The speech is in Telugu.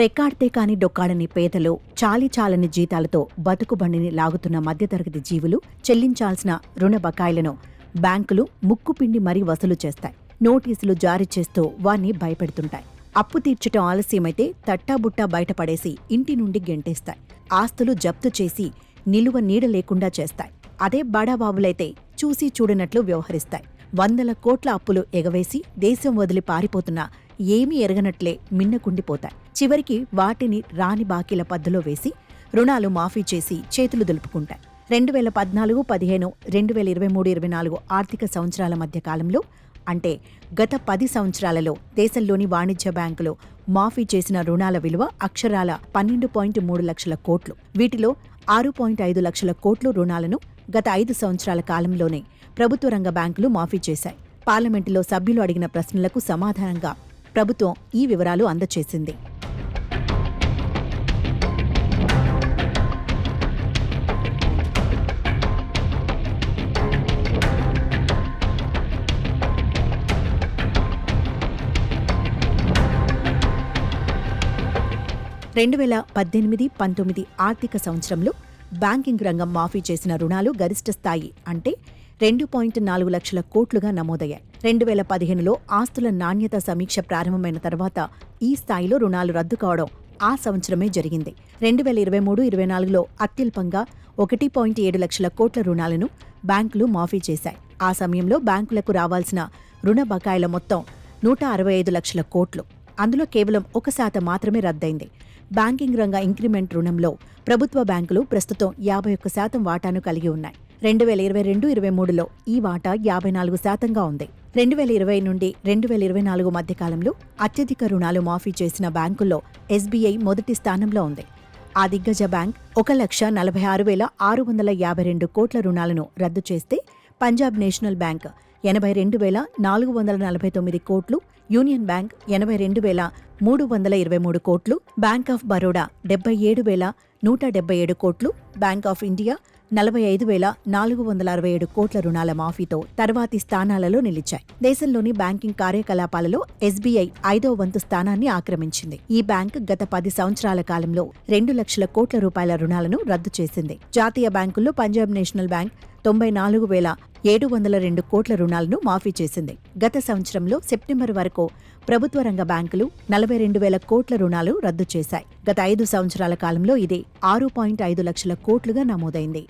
రెక్కాడితే కాని డొక్కాడని పేదలు, చాలిచాలని జీతాలతో బతుకుబండిని లాగుతున్న మధ్యతరగతి జీవులు చెల్లించాల్సిన రుణ బకాయిలను బ్యాంకులు ముక్కుపిండి మరీ వసూలు చేస్తాయి. నోటీసులు జారీ చేస్తూ వారిని భయపెడుతుంటాయి. అప్పు తీర్చటం ఆలస్యమైతే తట్టాబుట్టా బయటపడేసి ఇంటి నుండి గెంటేస్తాయి. ఆస్తులు జప్తు చేసి నిలువ నీడ లేకుండా చేస్తాయి. అదే బడాబాబులైతే చూసి చూడనట్లు వ్యవహరిస్తాయి. 100 కోట్ల అప్పులు ఎగవేసి దేశం వదిలి పారిపోతున్నా ఏమీ ఎరగనట్లే మిన్నకుండిపోతాయి. చివరికి వాటిని రాని బాకీల పద్దులో వేసి రుణాలు మాఫీ చేసి చేతులు దులుపుకుంటాయి. 2014-15, 2023-24 ఆర్థిక సంవత్సరాల మధ్య కాలంలో, అంటే గత 10 సంవత్సరాలలో దేశంలోని వాణిజ్య బ్యాంకులు మాఫీ చేసిన రుణాల విలువ అక్షరాల 12.3 లక్షల కోట్లు. వీటిలో 6.5 లక్షల కోట్లు రుణాలను గత 5 సంవత్సరాల కాలంలోనే ప్రభుత్వ రంగ బ్యాంకులు మాఫీ చేశాయి. పార్లమెంటులో సభ్యులు అడిగిన ప్రశ్నలకు సమాధానంగా ప్రభుత్వం ఈ వివరాలు అందజేసింది. రెండు 2018-19 ఆర్థిక సంవత్సరంలో బ్యాంకింగ్ రంగం మాఫీ చేసిన రుణాలు గరిష్ట స్థాయి అంటే 2.4 లక్షల కోట్లుగా నమోదయ్యాయి. 2015లో ఆస్తుల నాణ్యత సమీక్ష ప్రారంభమైన తర్వాత ఈ స్థాయిలో రుణాలు రద్దు కావడం ఆ సంవత్సరమే జరిగింది. 2023-24లో అత్యల్పంగా 1.7 లక్షల కోట్ల రుణాలను బ్యాంకులు మాఫీ చేశాయి. ఆ సమయంలో బ్యాంకులకు రావాల్సిన రుణ బకాయిల మొత్తం 165 లక్షల కోట్లు. అందులో కేవలం 1% మాత్రమే రద్దయింది. బ్యాంకింగ్ రంగ ఇంక్రిమెంట్ రుణంలో ప్రభుత్వ బ్యాంకులు ప్రస్తుతం 51% వాటాను కలిగి ఉన్నాయి. 2022-23లో ఈ వాటా 54%గా ఉంది. 2020 నుండి 2024 మధ్యకాలంలో అత్యధిక రుణాలు మాఫీ చేసిన బ్యాంకుల్లో ఎస్బీఐ మొదటి స్థానంలో ఉంది. ఆ దిగ్గజ బ్యాంక్ 1,46,652 కోట్ల రుణాలను రద్దు చేస్తే పంజాబ్ నేషనల్ బ్యాంక్ 82,449 కోట్లు, యూనియన్ బ్యాంక్ 82,323 కోట్లు, బ్యాంక్ ఆఫ్ బరోడా 77,177 కోట్లు, బ్యాంక్ ఆఫ్ ఇండియా 45,467 కోట్ల రుణాల మాఫీతో తర్వాతి స్థానాలలో నిలిచాయి. దేశంలోని బ్యాంకింగ్ కార్యకలాపాలలో ఎస్బీఐ 5వ వంతు స్థానాన్ని ఆక్రమించింది. ఈ బ్యాంక్ గత 10 సంవత్సరాల కాలంలో 2 లక్షల కోట్ల రూపాయల రుణాలను రద్దు చేసింది. జాతీయ బ్యాంకుల్లో పంజాబ్ నేషనల్ బ్యాంక్ 94,702 కోట్ల రుణాలను మాఫీ చేసింది. గత సంవత్సరంలో సెప్టెంబర్ వరకు ప్రభుత్వ రంగ బ్యాంకులు 42,000 కోట్ల రుణాలు రద్దు చేశాయి. గత 5 సంవత్సరాల కాలంలో ఇది 6.5 లక్షల కోట్లుగా నమోదైంది.